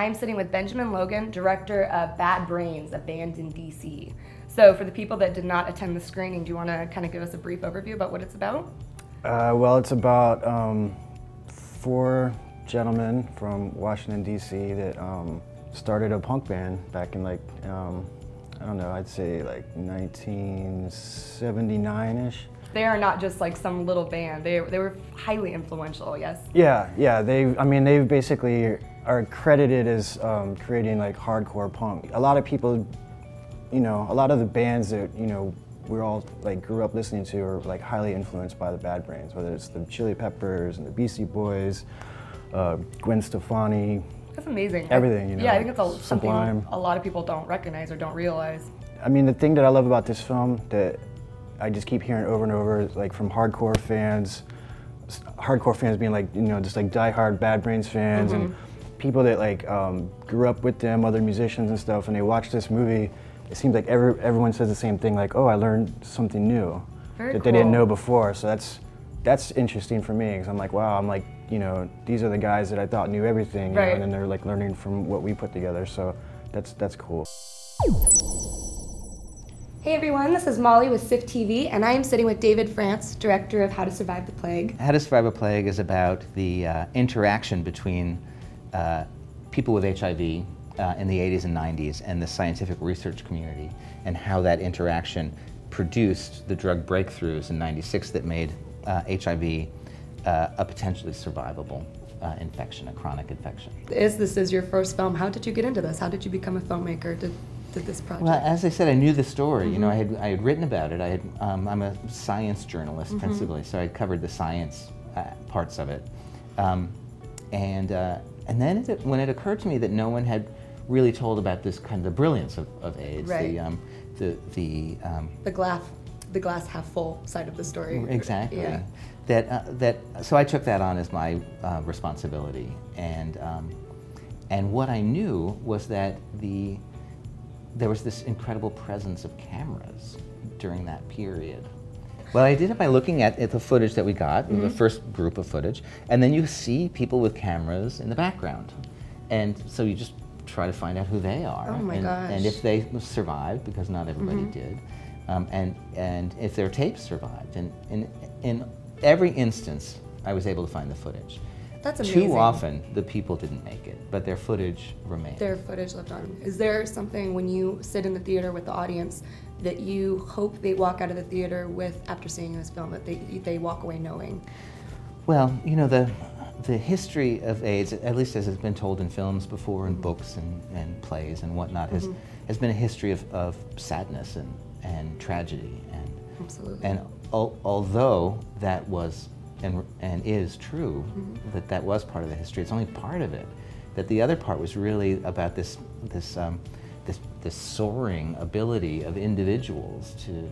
I'm sitting with Benjamin Logan, director of Bad Brains, a band in DC. So for the people that did not attend the screening, do you want to kind of give us a brief overview about what it's about? Well, it's about 4 gentlemen from Washington, D.C. that started a punk band back in like, I don't know, I'd say like 1979-ish. They are not just like some little band. They were highly influential, yes? Yeah. They basically are credited as creating like hardcore punk. A lot of people, a lot of the bands that, we all like grew up listening to are like highly influenced by the Bad Brains, whether it's the Chili Peppers and the Beastie Boys, Gwen Stefani. That's amazing. Everything, Yeah, I think it's something Sublime. A lot of people don't recognize or don't realize. I mean, the thing that I love about this film that I just keep hearing over and over, like from hardcore fans being like, just like diehard Bad Brains fans, and people that like grew up with them, other musicians and stuff, and they watch this movie. It seems like everyone says the same thing, like, oh, I learned something new that they didn't know before. So that's interesting for me, because I'm like, wow, I'm like, these are the guys that I thought knew everything, and then they're like learning from what we put together. So that's cool. Hey everyone, this is Molly with SIFF TV, and I am sitting with David France, director of How to Survive the Plague. How to Survive a Plague is about the interaction between people with HIV in the 80s and 90s and the scientific research community, and how that interaction produced the drug breakthroughs in '96 that made HIV a potentially survivable infection, a chronic infection. This is your first film. How did you get into this? How did you become a filmmaker? Did this project? Well, as I said, I knew the story. I had written about it. I'm a science journalist principally, so I covered the science parts of it. And then when it occurred to me that no one had really told about this kind of the brilliance of AIDS, the glass half full side of the story. Exactly. Yeah. So I took that on as my responsibility, and what I knew was that there was this incredible presence of cameras during that period. Well, I did it by looking at the footage that we got, the first group of footage, and then you see people with cameras in the background. And so you just try to find out who they are. Oh my gosh. And if they survived, because not everybody did, and if their tapes survived. And in every instance, I was able to find the footage. That's amazing. Too often, the people didn't make it, but their footage remained. Their footage lived on. Is there something when you sit in the theater with the audience that you hope they walk out of the theater with after seeing this film, that they walk away knowing? Well, the history of AIDS, at least as has been told in films before, and books and plays and whatnot, has been a history of sadness and tragedy. Absolutely. And although that was and is true, that was part of the history, it's only part of it. That the other part was really about this soaring ability of individuals to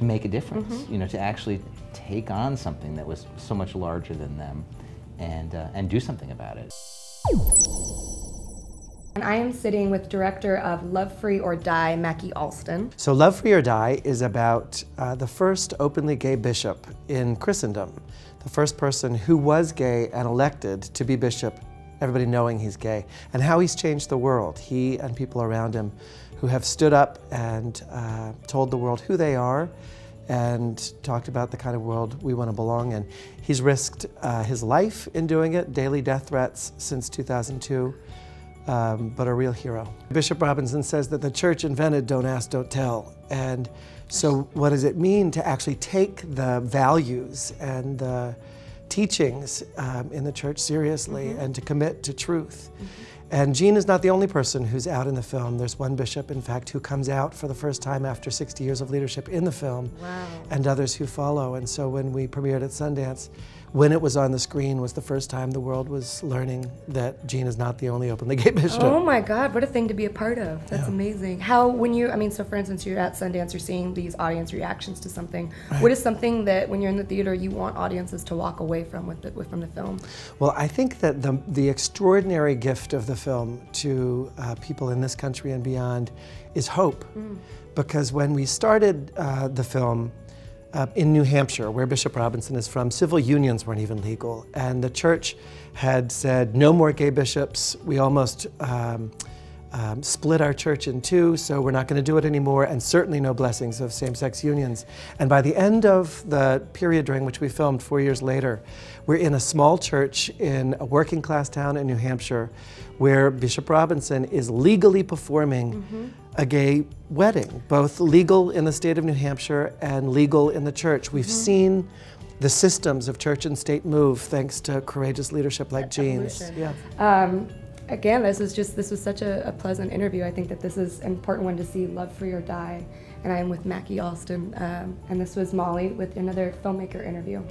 make a difference, to actually take on something that was so much larger than them and do something about it. And I am sitting with director of Love Free or Die, Macky Alston. So Love Free or Die is about the first openly gay bishop in Christendom, the first person who was gay and elected to be bishop, everybody knowing he's gay, and how he's changed the world. He and people around him who have stood up and told the world who they are and talked about the kind of world we want to belong in. He's risked his life in doing it, daily death threats since 2002. But a real hero. Bishop Robinson says that the church invented don't ask, don't tell. And so what does it mean to actually take the values and the teachings in the church seriously and to commit to truth? And Jean is not the only person who's out in the film. There's one bishop, in fact, who comes out for the first time after 60 years of leadership in the film, and others who follow. And so when we premiered at Sundance, when it was on the screen, was the first time the world was learning that Jean is not the only openly gay bishop. Oh my God, what a thing to be a part of. That's amazing. How, when you, so for instance, you're at Sundance, you're seeing these audience reactions to something. What is something that when you're in the theater, you want audiences to walk away from from the film? Well, I think that the extraordinary gift of the film to people in this country and beyond is hope. Because when we started the film, in New Hampshire, where Bishop Robinson is from, civil unions weren't even legal. And the church had said, no more gay bishops. We almost split our church in two, so we're not going to do it anymore, and certainly no blessings of same-sex unions. And by the end of the period during which we filmed 4 years later, we're in a small church in a working-class town in New Hampshire where Bishop Robinson is legally performing a gay wedding, both legal in the state of New Hampshire and legal in the church. We've seen the systems of church and state move thanks to courageous leadership like Jean's. Yeah. Again, this was such a pleasant interview. I think that this is an important one to see, Love Free or Die. And I'm with Macky Alston, and this was Molly with another Filmmaker interview.